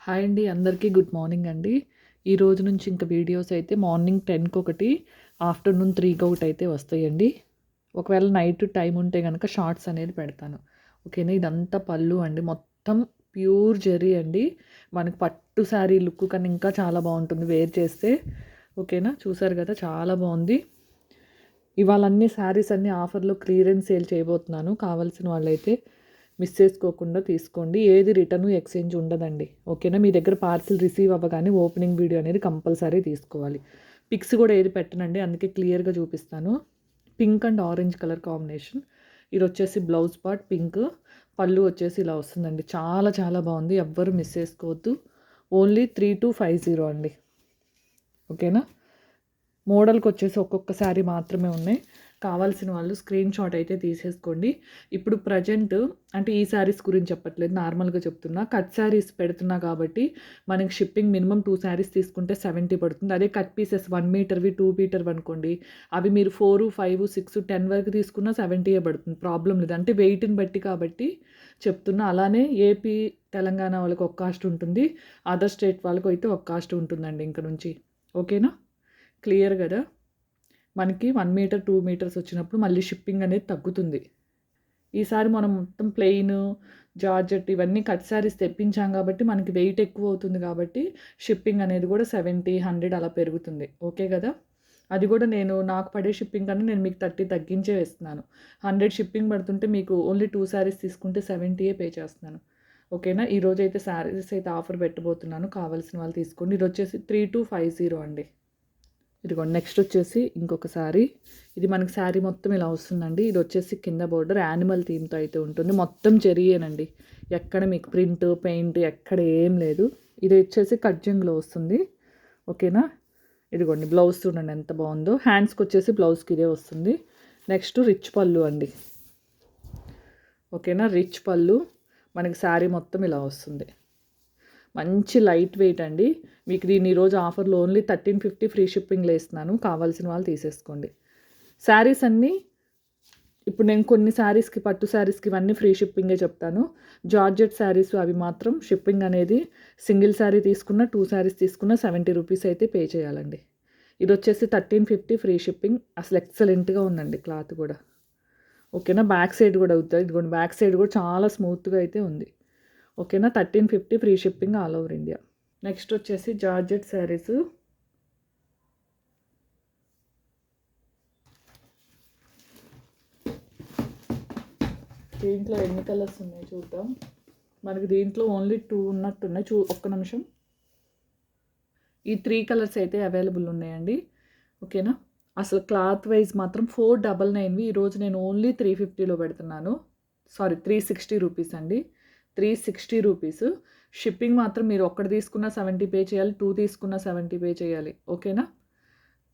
Hi అండి, అందరికీ good morning అండి. ఈ రోజు నుంచి ఇంకా వీడియోస్ అయితే మార్నింగ్ 10కి ఒకటి, ఆఫ్టర్నూన్ 3కి ఒకటి అయితే వస్తాయండి. ఒకవేళ నైట్ టైం ఉంటే కనుక షార్ట్స్ అనేది పెడతాను. ఓకేనా. ఇదంతా పళ్ళు అండి, మొత్తం ప్యూర్ జెరీ అండి. మనకు పట్టు శారీ లుక్ కన్నా ఇంకా చాలా బాగుంటుంది వేర్ చేస్తే. ఓకేనా, చూసారు కదా, చాలా బాగుంది. ఇవాళ అన్ని శారీస్ అన్ని ఆఫర్లో క్లియరెన్స్ సేల్ చేయబోతున్నాను. కావాల్సిన వాళ్ళైతే మిస్ చేసుకోకుండా తీసుకోండి. ఏది రిటర్న్ ఎక్స్చేంజ్ ఉండదండి. ఓకేనా. మీ దగ్గర పార్సిల్ రిసీవ్ అవ్వగానే ఓపెనింగ్ వీడియో అనేది కంపల్సరీ తీసుకోవాలి. పిక్స్ కూడా ఏది పెట్టనండి, అందుకే క్లియర్గా చూపిస్తాను. Pink and orange colour combination. ఇది వచ్చేసి బ్లౌజ్ పార్ట్ పింక్, పళ్ళు వచ్చేసి ఇలా వస్తుందండి. చాలా చాలా బాగుంది, ఎవ్వరు మిస్ చేసుకోవద్దు. ఓన్లీ 3250 అండి. ఓకేనా. మోడల్కి వచ్చేసి ఒక్కొక్క శారీ మాత్రమే ఉన్నాయి. కావాల్సిన వాళ్ళు స్క్రీన్ షాట్ అయితే తీసేసుకోండి. ఇప్పుడు ప్రజెంట్ అంటే ఈ శారీస్ గురించి చెప్పట్లేదు, నార్మల్గా చెప్తున్నా. కట్ శారీస్ పెడుతున్నా కాబట్టి మనకి షిప్పింగ్ మినిమం 2 శారీస్ తీసుకుంటే 70 పడుతుంది. అదే కట్ పీసెస్ 1 మీటర్వి 2 మీటర్ అనుకోండి, అవి మీరు 4, 5, 6, 10 వరకు తీసుకున్నా 70 పడుతుంది. ప్రాబ్లం లేదు, అంటే వెయిట్ని బట్టి కాబట్టి చెప్తున్నా. అలానే ఏపీ తెలంగాణ వాళ్ళకి ఒక కాస్ట్ ఉంటుంది, అదర్ స్టేట్ వాళ్ళకి అయితే ఒక కాస్ట్ ఉంటుందండి ఇంక నుంచి. ఓకేనా. క్లియర్ కదా. మనకి 1 మీటర్ 2 మీటర్స్ వచ్చినప్పుడు మళ్ళీ షిప్పింగ్ అనేది తగ్గుతుంది. ఈసారి మనం మొత్తం ప్లెయిన్ జార్జెట్ ఇవన్నీ కట్ శారీస్ తెప్పించాం కాబట్టి మనకి వెయిట్ ఎక్కువ అవుతుంది కాబట్టి షిప్పింగ్ అనేది కూడా 70, 100 అలా పెరుగుతుంది. ఓకే కదా. అది కూడా నాకు పడే షిప్పింగ్ కన్నా నేను మీకు 30 తగ్గించే వేస్తున్నాను. 100 షిప్పింగ్ పడుతుంటే మీకు ఓన్లీ 2 శారీస్ తీసుకుంటే 70 పే చేస్తున్నాను. ఓకేనా. ఈరోజు అయితే శారీస్ అయితే ఆఫర్ పెట్టబోతున్నాను, కావాల్సిన వాళ్ళు తీసుకోండి. ఇది వచ్చేసి 3250 అండి. ఇదిగోండి. నెక్స్ట్ వచ్చేసి ఇంకొక శారీ. ఇది మనకి శారీ మొత్తం ఇలా వస్తుందండి. ఇది వచ్చేసి కింద బోర్డర్ యానిమల్ థీమ్తో అయితే ఉంటుంది. మొత్తం చెరియేనండి, ఎక్కడ మీకు ప్రింట్ పెయింట్ ఎక్కడ ఏం లేదు. ఇది వచ్చేసి కట్జింగ్లో వస్తుంది. ఓకేనా. ఇదిగోండి బ్లౌజ్ చూడండి ఎంత బాగుందో. హ్యాండ్స్కి వచ్చేసి బ్లౌజ్కి ఇదే వస్తుంది. నెక్స్ట్ రిచ్ పళ్ళు అండి. ఓకేనా. రిచ్ పళ్ళు మనకి శారీ మొత్తం ఇలా వస్తుంది. మంచి లైట్ వెయిట్ అండి. మీకు దీన్ని ఈరోజు ఆఫర్లో ఓన్లీ 1350 ఫ్రీ షిప్పింగ్లో ఇస్తున్నాను, కావాల్సిన వాళ్ళు తీసేసుకోండి. శారీస్ అన్నీ ఇప్పుడు నేను కొన్ని శారీస్కి, పట్టు శారీస్కి ఇవన్నీ ఫ్రీ షిప్పింగే చెప్తాను. జార్జెట్ శారీస్ అవి మాత్రం షిప్పింగ్ అనేది సింగిల్ శారీ తీసుకున్న 2 శారీస్ తీసుకున్న 70 రూపీస్ అయితే పే చేయాలండి. ఇది వచ్చేసి 1350 ఫ్రీ షిప్పింగ్. అసలు ఎక్సలెంట్గా ఉందండి క్లాత్ కూడా. ఓకేనా. బ్యాక్ సైడ్ కూడా అవుతుంది. ఇదిగోండి బ్యాక్ సైడ్ కూడా చాలా స్మూత్గా అయితే ఉంది. ఓకేనా. 1350 free shipping all over India. Next వచ్చేసి జార్జెట్ శారీస్. దీంట్లో ఎన్ని కలర్స్ ఉన్నాయి చూద్దాం. మనకి దీంట్లో ఓన్లీ 2 ఉన్నట్టున్నాయి. ఒక్క నిమిషం. ఈ 3 కలర్స్ అయితే అవైలబుల్ ఉన్నాయండి. ఓకేనా. అసలు క్లాత్ వైజ్ మాత్రం 499వి ఈరోజు నేను ఓన్లీ 350లో పెడుతున్నాను. సారీ 360 రూపీస్ అండి. 360 రూపీస్. షిప్పింగ్ మాత్రం మీరు ఒక్కటి తీసుకున్న 70 పే చేయాలి, 2 తీసుకున్న 70 పే చేయాలి. ఓకేనా.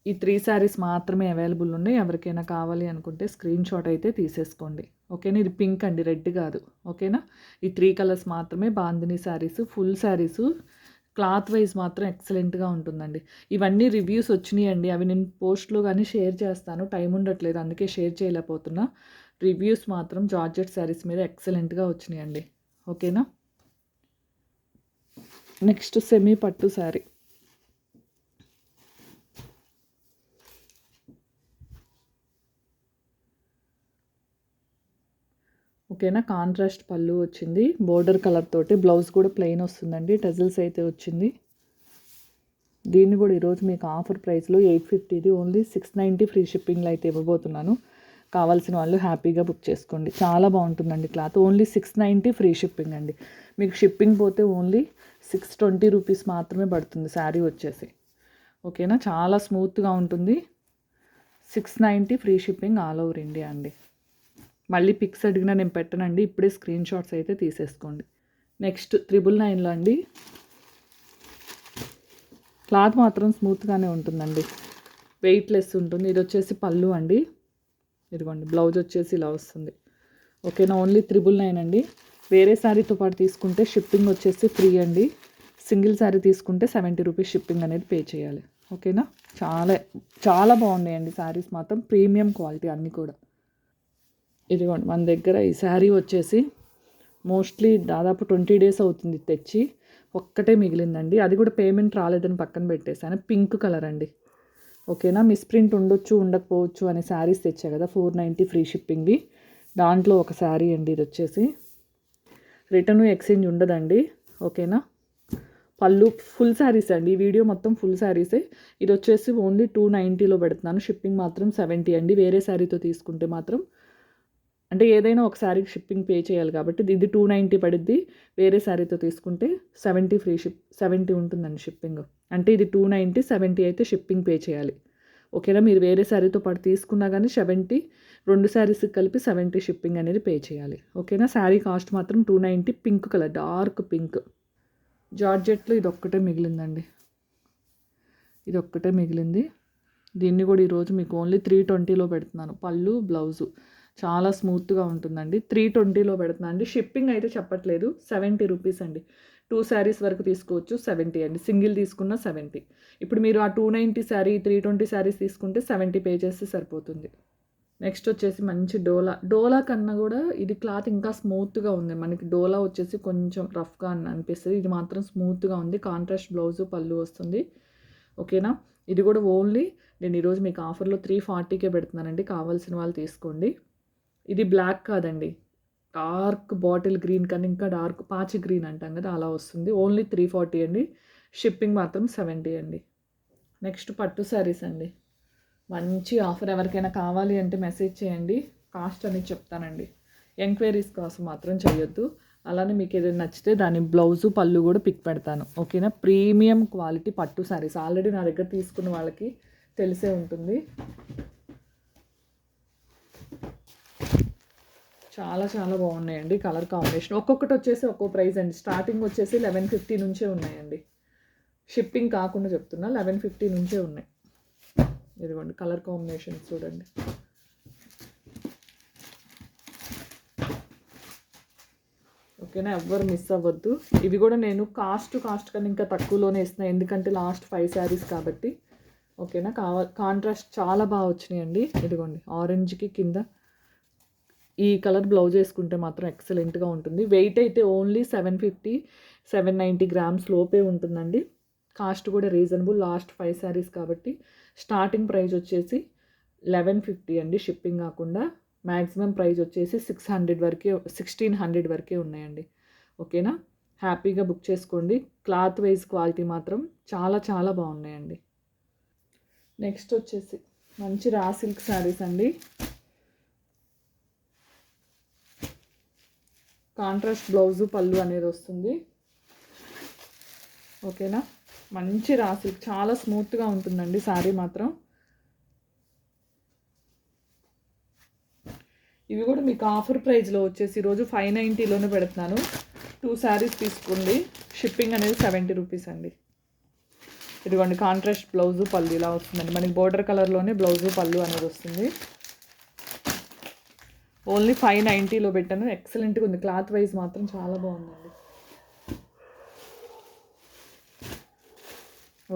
ఈ 3 శారీస్ మాత్రమే అవైలబుల్ ఉన్నాయి. ఎవరికైనా కావాలి అనుకుంటే స్క్రీన్ షాట్ అయితే తీసేసుకోండి. ఓకేనా. ఇది పింక్ అండి, రెడ్ కాదు. ఓకేనా. ఈ 3 కలర్స్ మాత్రమే. Bandhani saris, full saris. Cloth wise మాత్రం ఎక్సలెంట్గా ఉంటుందండి. ఇవన్నీ రివ్యూస్ వచ్చినాయండి, అవి నేను పోస్ట్లో కానీ షేర్ చేస్తాను. టైం ఉండట్లేదు, అందుకే షేర్ చేయలేకపోతున్నా. రివ్యూస్ మాత్రం జార్జెట్ శారీస్ మీద ఎక్సలెంట్గా వచ్చినాయండి. ఓకేనా. నెక్స్ట్ సెమీ పట్టు శారీ. ఓకేనా. కాంట్రాస్ట్ పళ్ళు వచ్చింది, బోర్డర్ కలర్ తోటి. బ్లౌజ్ కూడా ప్లెయిన్ వస్తుందండి, టజిల్స్ అయితే వచ్చింది. దీన్ని కూడా ఈరోజు మీకు ఆఫర్ ప్రైస్లో 850, ఓన్లీ 690 ఫ్రీ షిప్పింగ్లో అయితే ఇవ్వబోతున్నాను. కావాల్సిన వాళ్ళు హ్యాపీగా బుక్ చేసుకోండి. చాలా బాగుంటుందండి క్లాత్. ఓన్లీ 690 ఫ్రీ షిప్పింగ్ అండి. మీకు షిప్పింగ్ పోతే ఓన్లీ 620 రూపీస్ మాత్రమే పడుతుంది శారీ వచ్చేసి. ఓకేనా. చాలా స్మూత్గా ఉంటుంది. 690 free shipping all over India అండి. మళ్ళీ పిక్స్ అడిగినా నేను పెట్టనండి, ఇప్పుడే స్క్రీన్ షాట్స్ అయితే తీసేసుకోండి. నెక్స్ట్ 999లో అండి. క్లాత్ మాత్రం స్మూత్గానే ఉంటుందండి, వెయిట్లెస్ ఉంటుంది. ఇది వచ్చేసి పళ్ళు అండి. ఇదిగోండి బ్లౌజ్ వచ్చేసి ఇలా వస్తుంది. ఓకేనా. ఓన్లీ 999 అండి. వేరే శారీతో పాటు తీసుకుంటే షిప్పింగ్ వచ్చేసి ఫ్రీ అండి. సింగిల్ శారీ తీసుకుంటే 70 రూపీస్ షిప్పింగ్ అనేది పే చేయాలి. ఓకేనా. చాలా చాలా బాగున్నాయండి శారీస్ మాత్రం, ప్రీమియం క్వాలిటీ అన్నీ కూడా. ఇదిగోండి మన దగ్గర ఈ శారీ వచ్చేసి మోస్ట్లీ దాదాపు 20 డేస్ అవుతుంది తెచ్చి. ఒక్కటే మిగిలిందండి, అది కూడా పేమెంట్ రాలేదని పక్కన పెట్టేశాను. పింక్ కలర్ అండి. ఓకేనా, మిస్ప్రింట్ ఉండొచ్చు ఉండకపోవచ్చు అనే శారీస్ తెచ్చా కదా 490 ఫ్రీ షిప్పింగ్వి, దాంట్లో ఒక శారీ అండి ఇది వచ్చేసి. రిటర్న్ ఎక్స్చేంజ్ ఉండదండి. ఓకేనా, పళ్ళు ఫుల్ శారీస్ అండి, ఈ వీడియో మొత్తం ఫుల్ శారీసే. ఇది వచ్చేసి ఓన్లీ 290లో పెడుతున్నాను, షిప్పింగ్ మాత్రం 70 అండి. వేరే శారీతో తీసుకుంటే మాత్రం, అంటే ఏదైనా ఒక శారీకి షిప్పింగ్ పే చేయాలి కాబట్టి ఇది 290 పడుద్ది. వేరే శారీతో తీసుకుంటే 70 ఫ్రీ 70 ఉంటుందండి షిప్పింగ్. అంటే ఇది 290, 70 అయితే షిప్పింగ్ పే చేయాలి. ఓకేనా, మీరు వేరే శారీతో పాటు తీసుకున్నా కానీ 70, 2 శారీస్కి కలిపి 70 షిప్పింగ్ అనేది పే చేయాలి. ఓకేనా, శారీ కాస్ట్ మాత్రం 290. పింక్ కలర్, డార్క్ పింక్ జార్జెట్లో ఇది ఒక్కటే మిగిలిందండి, ఇది ఒక్కటే మిగిలింది. దీన్ని కూడా ఈరోజు మీకు ఓన్లీ 320లో పెడుతున్నాను. పళ్ళు బ్లౌజు చాలా స్మూత్గా ఉంటుందండి. 320లో పెడుతున్నాను అండి. షిప్పింగ్ అయితే చెప్పట్లేదు, 70 రూపీస్ అండి. 2 శారీస్ వరకు తీసుకోవచ్చు, 70 అండి. సింగిల్ తీసుకున్న 70. ఇప్పుడు మీరు ఆ 290 శారీ 320 శారీస్ తీసుకుంటే 70 పే చేస్తే సరిపోతుంది. నెక్స్ట్ వచ్చేసి మంచి డోలా కన్నా కూడా ఇది క్లాత్ ఇంకా స్మూత్గా ఉంది. మనకి డోలా వచ్చేసి కొంచెం రఫ్గా అనిపిస్తుంది, ఇది మాత్రం స్మూత్గా ఉంది. కాంట్రాస్ట్ బ్లౌజు పళ్ళు వస్తుంది. ఓకేనా, ఇది కూడా ఓన్లీ నేను ఈరోజు మీకు ఆఫర్లో 340కే పెడుతున్నానండి, కావాల్సిన వాళ్ళు తీసుకోండి. ఇది బ్లాక్ కాదండి, డార్క్ బాటిల్ గ్రీన్ కన్నా ఇంకా డార్క్ పాచి గ్రీన్ అంటాం కదా, అలా వస్తుంది. ఓన్లీ 340 అండి, షిప్పింగ్ మాత్రం 70 అండి. నెక్స్ట్ పట్టు శారీస్ అండి, మంచి ఆఫర్. ఎవరికైనా కావాలి అంటే మెసేజ్ చేయండి, కాస్ట్ అనేది చెప్తానండి. ఎంక్వైరీస్ కోసం మాత్రం చేయొద్దు. అలానే మీకు ఏదైనా నచ్చితే దాని బ్లౌజు పళ్ళు కూడా పిక్ పెడతాను. ఓకేనా, ప్రీమియం క్వాలిటీ పట్టు శారీస్ ఆల్రెడీ నా దగ్గర తీసుకున్న వాళ్ళకి తెలిసే ఉంటుంది. చాలా చాలా బాగున్నాయండి, కలర్ కాంబినేషన్. ఒక్కొక్కటి వచ్చేసి ఒక్కో ప్రైస్ అండి. స్టార్టింగ్ వచ్చేసి 1150 నుంచే ఉన్నాయండి, షిప్పింగ్ కాకుండా చెప్తున్నా, 1150 నుంచే ఉన్నాయి. ఇదిగోండి కలర్ కాంబినేషన్స్ చూడండి. ఓకేనా, ఎవ్వరు మిస్ అవ్వద్దు. ఇవి కూడా నేను కాస్ట్ కన్నా ఇంకా తక్కువలోనే ఇస్తున్నాను, ఎందుకంటే లాస్ట్ 5 శారీస్ కాబట్టి. ఓకేనా, కాంట్రాస్ట్ చాలా బాగా వచ్చినాయండి. ఇదిగోండి ఆరెంజ్కి కింద ఈ కలర్ బ్లౌజ్ వేసుకుంటే మాత్రం ఎక్సలెంట్గా ఉంటుంది. వెయిట్ అయితే ఓన్లీ 750, 790 గ్రామ్స్ లోపే ఉంటుందండి. కాస్ట్ కూడా రీజనబుల్, లాస్ట్ 5 శారీస్ కాబట్టి. స్టార్టింగ్ ప్రైస్ వచ్చేసి 1150 అండి, షిప్పింగ్ కాకుండా. మ్యాక్సిమం ప్రైస్ వచ్చేసి 1600 వరకే ఉన్నాయండి. ఓకేనా, హ్యాపీగా బుక్ చేసుకోండి. క్లాత్ వైజ్ క్వాలిటీ మాత్రం చాలా చాలా బాగున్నాయండి. నెక్స్ట్ వచ్చేసి మంచి రా సిల్క్ శారీస్ అండి, కాంట్రాస్ట్ బ్లౌజు పళ్ళు అనేది వస్తుంది. ఓకేనా, మంచి రా సిల్క్, చాలా స్మూత్గా ఉంటుందండి శారీ మాత్రం. ఇవి కూడా మీకు ఆఫర్ ప్రైస్లో వచ్చేసి ఈరోజు 590లోనే పెడుతున్నాను. 2 శారీస్ తీసుకోండి, షిప్పింగ్ అనేది 70 రూపీస్ అండి. ఇదిగోండి కాంట్రాస్ట్ బ్లౌజు పళ్ళు ఇలా వస్తుందండి, మనకి బోర్డర్ కలర్లోనే బ్లౌజు పళ్ళు అనేది వస్తుంది. ఓన్లీ 590లో పెట్టాను, ఎక్సలెంట్గా ఉంది. క్లాత్ వైజ్ మాత్రం చాలా బాగుందండి.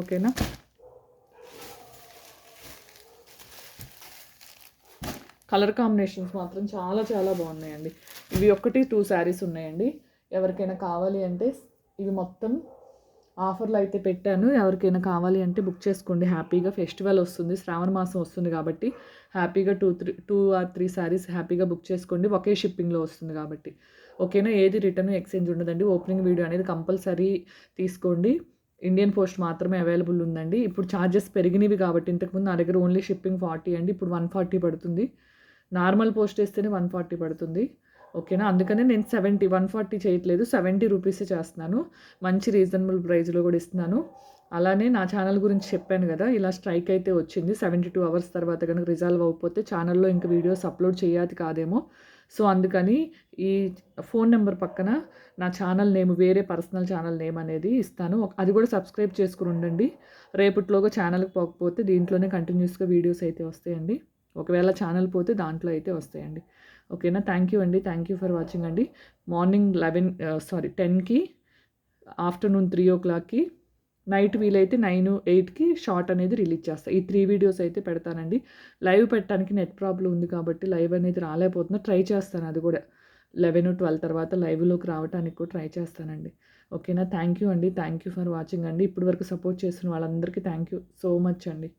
ఓకేనా, కలర్ కాంబినేషన్స్ మాత్రం చాలా చాలా బాగున్నాయండి. ఇవి 2 శారీస్ ఉన్నాయండి. ఎవరికైనా కావాలి అంటే ఇవి మొత్తం ఆఫర్లో అయితే పెట్టాను, ఎవరికైనా కావాలి అంటే బుక్ చేసుకోండి హ్యాపీగా. ఫెస్టివల్ వస్తుంది, శ్రావణ మాసం వస్తుంది కాబట్టి హ్యాపీగా 2 or 3 శారీస్ హ్యాపీగా బుక్ చేసుకోండి, ఒకే షిప్పింగ్లో వస్తుంది కాబట్టి. ఓకేనా, ఏది రిటర్న్ ఎక్స్చేంజ్ ఉండదండి. ఓపెనింగ్ వీడియో అనేది కంపల్సరీ తీసుకోండి. ఇండియన్ పోస్ట్ మాత్రమే అవైలబుల్ ఉందండి. ఇప్పుడు ఛార్జెస్ పెరిగినవి కాబట్టి, ఇంతకుముందు నా దగ్గర ఓన్లీ షిప్పింగ్ 40 అండి, ఇప్పుడు 140 పడుతుంది. నార్మల్ పోస్ట్ వేస్తేనే 140 పడుతుంది. ఓకేనా, అందుకనే నేను 140 చేయట్లేదు, 70 రూపీసే చేస్తున్నాను. మంచి రీజనబుల్ ప్రైస్లో కూడా ఇస్తున్నాను. అలానే నా ఛానల్ గురించి చెప్పాను కదా, ఇలా స్ట్రైక్ అయితే వచ్చింది. 72 అవర్స్ తర్వాత కనుక రిజాల్వ్ అవ్వకపోతే ఛానల్లో ఇంకా వీడియోస్ అప్లోడ్ చేయాలి కాదేమో. సో అందుకని ఈ ఫోన్ నెంబర్ పక్కన నా ఛానల్ నేమ్, వేరే పర్సనల్ ఛానల్ నేమ్ అనేది ఇస్తాను, అది కూడా సబ్స్క్రైబ్ చేసుకుని ఉండండి. రేపటిలోగా ఛానల్కి పోకపోతే దీంట్లోనే కంటిన్యూస్గా వీడియోస్ అయితే వస్తాయండి. ఒకవేళ ఛానల్ పోతే దాంట్లో అయితే వస్తాయండి. ఓకేనా, థ్యాంక్ యూ అండి, థ్యాంక్ యూ ఫర్ వాచింగ్ అండి. మార్నింగ్ 10కి, ఆఫ్టర్నూన్ 3 o'clockకి, నైట్ వీలైతే 9, 8కి షార్ట్ అనేది రిలీజ్ చేస్తాను. ఈ 3 వీడియోస్ అయితే పెడతానండి. లైవ్ పెట్టడానికి నెట్ ప్రాబ్లం ఉంది కాబట్టి లైవ్ అనేది రాలేకపోతున్నా, ట్రై చేస్తాను అది కూడా 11, 12 తర్వాత లైవ్లోకి రావడానికి కూడా ట్రై చేస్తానండి. ఓకేనా? థ్యాంక్ యూ అండి. థ్యాంక్ యూ ఫర్ వాచింగ్ అండి. ఇప్పటి వరకు సపోర్ట్ చేస్తున్న వాళ్ళందరికీ థ్యాంక్ యూ సో మచ్ అండి.